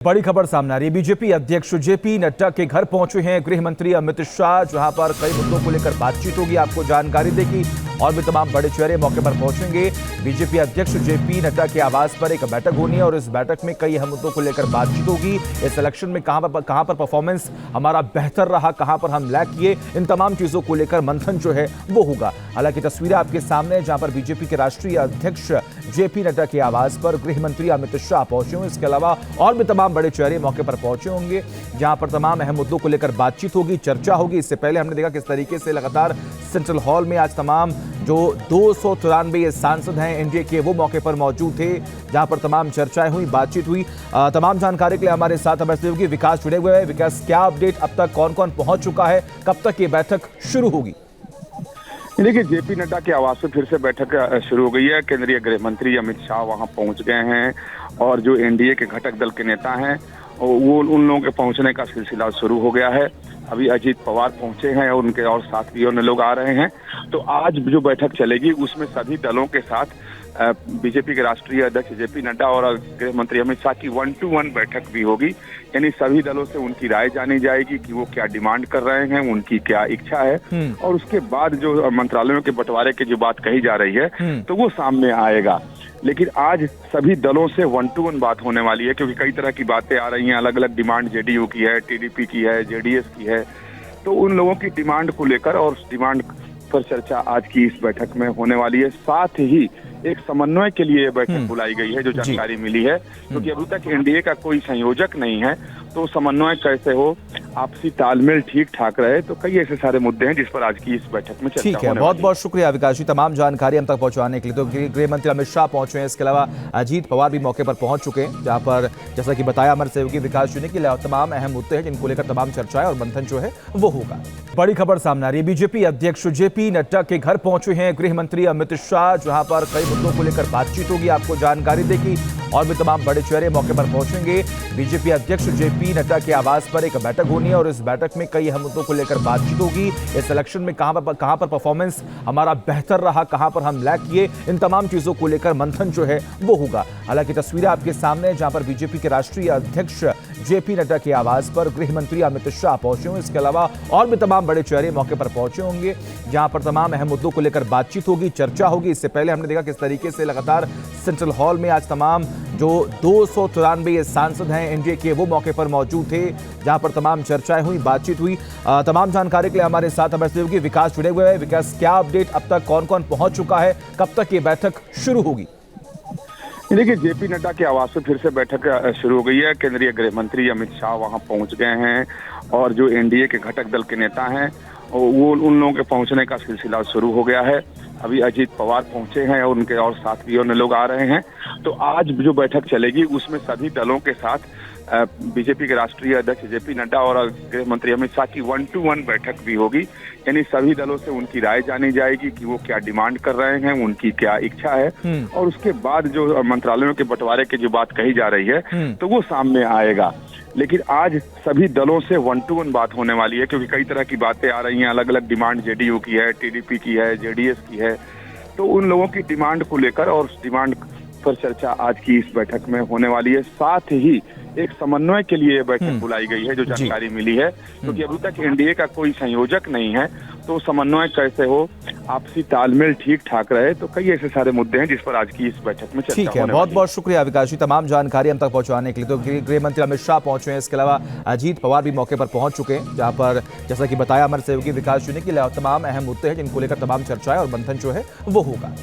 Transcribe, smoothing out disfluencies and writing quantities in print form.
बड़ी खबर सामने आ रही है। बीजेपी अध्यक्ष जेपी नड्डा के घर पहुंचे हैं गृह मंत्री अमित शाह, जहां पर कई मुद्दों को लेकर बातचीत होगी। आपको जानकारी देगी और भी तमाम बड़े चेहरे मौके पर पहुंचेंगे। बीजेपी अध्यक्ष जेपी नड्डा के आवास पर एक बैठक होनी है और इस बैठक में कई अहम मुद्दों को लेकर बातचीत होगी। इस इलेक्शन में कहां पर परफॉर्मेंस हमारा बेहतर रहा, कहां पर हम लैग किए, इन तमाम चीजों को लेकर मंथन जो है वो होगा। हालांकि तस्वीरें आपके सामने है, जहां पर बीजेपी के राष्ट्रीय अध्यक्ष जेपी नड्डा के आवास पर गृह मंत्री अमित शाह पहुंचे होंगे। इसके अलावा और भी तमाम बड़े चेहरे मौके पर पहुंचे होंगे, जहां पर तमाम अहम मुद्दों को लेकर बातचीत होगी, चर्चा होगी। इससे पहले हमने देखा किस तरीके से लगातार सेंट्रल हॉल में आज तमाम जो 293 सांसद हैं एनडीए के, वो मौके पर मौजूद थे, जहां पर तमाम चर्चाएं हुई, बातचीत हुई। तमाम जानकारी के लिए हमारे साथ हमारे सहयोगी विकास जुड़े हुए हैं। विकास, क्या अपडेट अब तक, कौन कौन पहुंच चुका है, कब तक ये बैठक शुरू होगी? देखिए, जेपी नड्डा के आवास पे फिर से बैठक शुरू हो गई है। केंद्रीय गृह मंत्री अमित शाह वहां पहुंच गए हैं और जो एनडीए के घटक दल के नेता हैं वो उन लोगों के पहुंचने का सिलसिला शुरू हो गया है। अभी अजीत पवार पहुंचे हैं और उनके और साथ भी अन्य लोग आ रहे हैं। तो आज जो बैठक चलेगी उसमें सभी दलों के साथ बीजेपी के राष्ट्रीय अध्यक्ष जेपी नड्डा और गृह मंत्री अमित शाह की 1-to-1 बैठक भी होगी। यानी सभी दलों से उनकी राय जानी जाएगी कि वो क्या डिमांड कर रहे हैं, उनकी क्या इच्छा है, और उसके बाद जो मंत्रालयों के बंटवारे की जो बात कही जा रही है तो वो सामने आएगा। लेकिन आज सभी दलों से 1-to-1 बात होने वाली है, क्योंकि कई तरह की बातें आ रही हैं। अलग अलग डिमांड जेडीयू की है, टीडीपी की है, जेडीएस की है। तो उन लोगों की डिमांड को लेकर और उस डिमांड पर चर्चा आज की इस बैठक में होने वाली है। साथ ही एक समन्वय के लिए बैठक बुलाई गई है, जो जानकारी मिली है, क्योंकि अभी तक एनडीए का कोई संयोजक नहीं है। तो समन्वय कैसे हो, आपसी तालमेल ठीक ठाक रहे, तो कई ऐसे सारे मुद्दे हैं जिस पर आज की इस बैठक में चर्चा ठीक है। बहुत बहुत शुक्रिया विकास जी, तमाम जानकारी हम तक पहुंचाने के लिए। तो गृह मंत्री अमित शाह पहुंचे हैं, इसके अलावा अजीत पवार भी मौके पर पहुंच चुके हैं, जहां पर जैसा कि बताया हमारे सहयोगी विकास जी ने कि तमाम अहम मुद्दे हैं जिनको लेकर तमाम चर्चाएं और मंथन जो है वो होगा। बड़ी खबर सामने आ रही है। बीजेपी अध्यक्ष जेपी नड्डा के घर पहुंचे हैं गृह मंत्री अमित शाह, जहां पर कई मुद्दों को लेकर बातचीत होगी। आपको जानकारी देगी और भी तमाम बड़े चेहरे मौके पर पहुंचेंगे। बीजेपी अध्यक्ष जेपी नड्डा के आवास पर एक बैठक होनी है और इस बैठक में कई अहम मुद्दों को लेकर बातचीत होगी। इस इलेक्शन में कहां पर परफॉर्मेंस हमारा बेहतर रहा, कहां पर हम लैग किए, इन तमाम चीजों को लेकर मंथन जो है वो होगा। हालांकि तस्वीरें आपके सामने है, जहां पर बीजेपी के राष्ट्रीय अध्यक्ष जेपी नड्डा के आवास पर गृह मंत्री अमित शाह पहुंचे होंगे। इसके अलावा और भी तमाम बड़े चेहरे मौके पर पहुंचे होंगे, जहां पर तमाम अहम मुद्दों को लेकर बातचीत होगी, चर्चा होगी। इससे पहले हमने देखा किस तरीके से लगातार सेंट्रल हॉल में आज तमाम जो 293 सांसद हैं एनडीए के, वो मौके पर मौजूद थे, जहां पर तमाम चर्चाएं हुई, बातचीत हुई। तमाम जानकारी के लिए हमारे साथ हमारे सहयोगी विकास जुड़े हुए हैं। विकास, क्या अपडेट अब तक, कौन कौन पहुंच चुका है, कब तक ये बैठक शुरू होगी? देखिए, जेपी नड्डा के आवास पे फिर से बैठक शुरू हो गई है। केंद्रीय गृह मंत्री अमित शाह वहां पहुंच गए हैं और जो एनडीए के घटक दल के नेता हैं वो उन लोगों के पहुंचने का सिलसिला शुरू हो गया है। अभी अजीत पवार पहुंचे हैं और उनके और साथ भी अन्य लोग आ रहे हैं। तो आज जो बैठक चलेगी उसमें सभी दलों के साथ बीजेपी के राष्ट्रीय अध्यक्ष जेपी नड्डा और गृह मंत्री अमित शाह की 1-to-1 बैठक भी होगी। यानी सभी दलों से उनकी राय जानी जाएगी कि वो क्या डिमांड कर रहे हैं, उनकी क्या इच्छा है, और उसके बाद जो मंत्रालयों के बंटवारे की जो बात कही जा रही है तो वो सामने आएगा। लेकिन आज सभी दलों से 1-to-1 बात होने वाली है, क्योंकि कई तरह की बातें आ रही हैं। अलग अलग डिमांड जेडीयू की है, टीडीपी की है, जेडीएस की है। तो उन लोगों की डिमांड को लेकर और उस डिमांड पर चर्चा आज की इस बैठक में होने वाली है। साथ ही एक समन्वय के लिए बैठक बुलाई गई है, जो जानकारी मिली है, क्योंकि अभी तक एनडीए का कोई संयोजक नहीं है। तो समन्वय कैसे हो, आपसी तालमेल ठीक ठाक रहे, तो कई ऐसे सारे मुद्दे हैं जिस पर आज की इस बैठक में चर्चा ठीक है। बहुत बहुत शुक्रिया विकास जी, तमाम जानकारी हम तक पहुंचाने के लिए। तो गृह मंत्री अमित शाह पहुंचे हैं, इसके अलावा अजीत पवार भी मौके पर पहुंच चुके हैं, जहां पर जैसा कि बताया हमारे सहयोगी विकास जी ने कि तमाम अहम मुद्दे हैं जिनको लेकर तमाम चर्चाएं और मंथन जो है वो होगा।